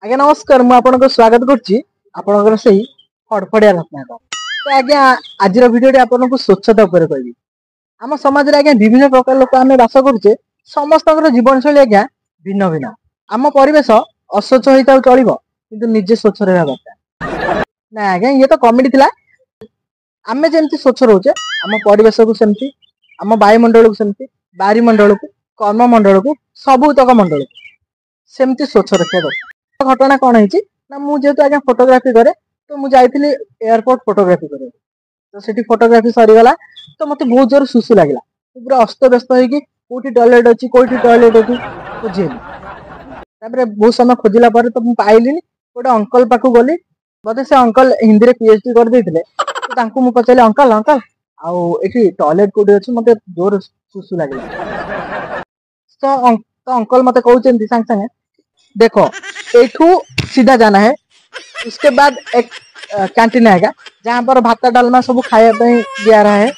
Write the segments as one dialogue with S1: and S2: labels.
S1: आज्ञा नमस्कार मुझे स्वागत कर फड़फड़िया रत्नाकर तो आज्ञा आज भिडियो आपको स्वच्छता कहबी आम समाज में आज्ञा विभिन्न प्रकार लोक आम बास करुचे समस्त जीवन शैली आज्ञा भिन्न भिन्न आम परिवेश अस्वच्छ होता चलो कि निजे स्वच्छ रहा दरकार ना आज्ञा ये तो कमेडी थिला आम जमी स्वच्छ रोचे आम परिवेश को सेमती आम वायुमंडल को सेमती बारिमंडल को कर्ममंडल को सबुतक मंडल को सेमती स्वच्छ रखा दरकार घटना कौन है ना मुझे आज्ञा फोटोग्राफी करे तो मुझे जाइली एयरपोर्ट फोटोग्राफी करे तो सेठी फोटोग्राफी सरीगला तो मत बहुत जोर सुसु लगे पूरा अस्त व्यस्त होटी टॉयलेट अच्छी कोठी टॉयलेट अच्छी खोजिली बहुत समय खोजला तो मुझे पाइली गोटे अंकल पाक गली बोधे से अंकल हिंदी में पीएचडी करते तो मुझे पचारि अंकल अंकल आउ टॉयलेट कौटी अच्छी मत जोर सुसु लगे तो अंकल मत कहते सांगे सांगे देखो एठू सीधा जाना है उसके बाद एक कैंटीन आएगा जहाँ पर भात डालमा सब खाया दिया रहा है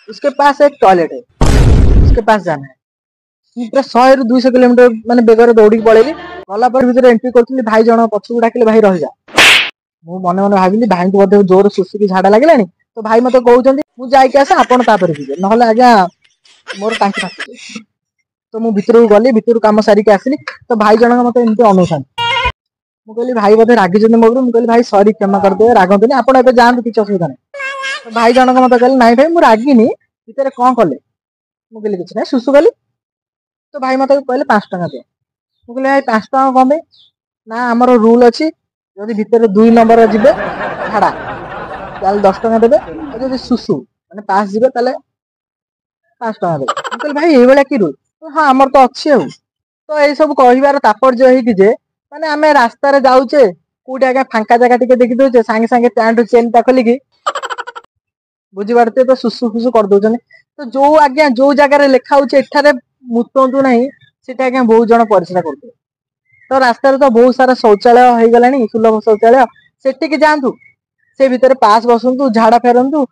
S1: उसके पास एक टॉयलेट है उसके पास जाना है पूरा 100 ରୁ 200 किलोमीटर माने बेगर दौड़ी पड़ेली गला पर भीतर एंट्री करती भाई जन पछू डाकिले भाई रही जा मु मने मने भाविली भाई को बोधे जोर सुसुकी झाड़ा लगे तो भाई मत कहते मुझे जाइए आसे आपड़ तापर जी ना आज्ञा मोर टांकी फाटी तो मु भितर गली भितर कम सारिके आसली तो भाई जनक मत एमती अनुसान मुझे भाई बोधे रागी मोर मुझे भाई सॉरी क्षमा करदे रागंतुनि आप जातु किसी असुविधा नहीं तो भाई जनक मत कहले नाई भाई मुझे रागिनी भितर कौन कले मुझे किसी ना सुसु कली तो भाई मत कहले 5 टका दे मुझे भाई 5 टका कम ना आमर रूल अच्छी जदि भितर 2 नंबर जी झाड़ा 10 टका देवे और सुसु मैंने पास जी 5 टका देवे मुझे भाई ये कि रूल हाँ आमर तो अच्छी तो यही सब कहार तात्पर्य है माने आम रास्तार जाऊे कौटे आगे फांका जगह टी देखी दौचे सांगे सांगे पैंट चेन टा खोलिकी बुझीपारे तो सुसु फुसु कर दौरान तो जो आज्ञा जो जगार लिखा एठारे मुतंतु ना सीटा आज्ञा बहुत जन परिश्रा करते तो रास्तार तो बहुत सारा शौचालय हो गला सुलभ शौचालय सेटिकी जातु से भितर पास बसतु झाड़ा फेरतु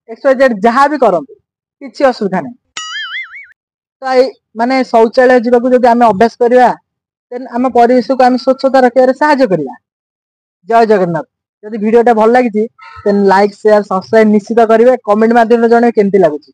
S1: एक्सवाइजेड जहाँ भी करूँ किसी असुविधा नहीं तो माने शौचालय जावाक जब आम अभ्यास करवा आम परिवेश को आम स्वच्छता रखा साहाय्य करवा। जय जगन्नाथ जदि वीडियोटा भल लगी लाइक शेयर सब्सक्राइब निश्चित करेंगे कमेंट माध्यम जन केमती लगुच।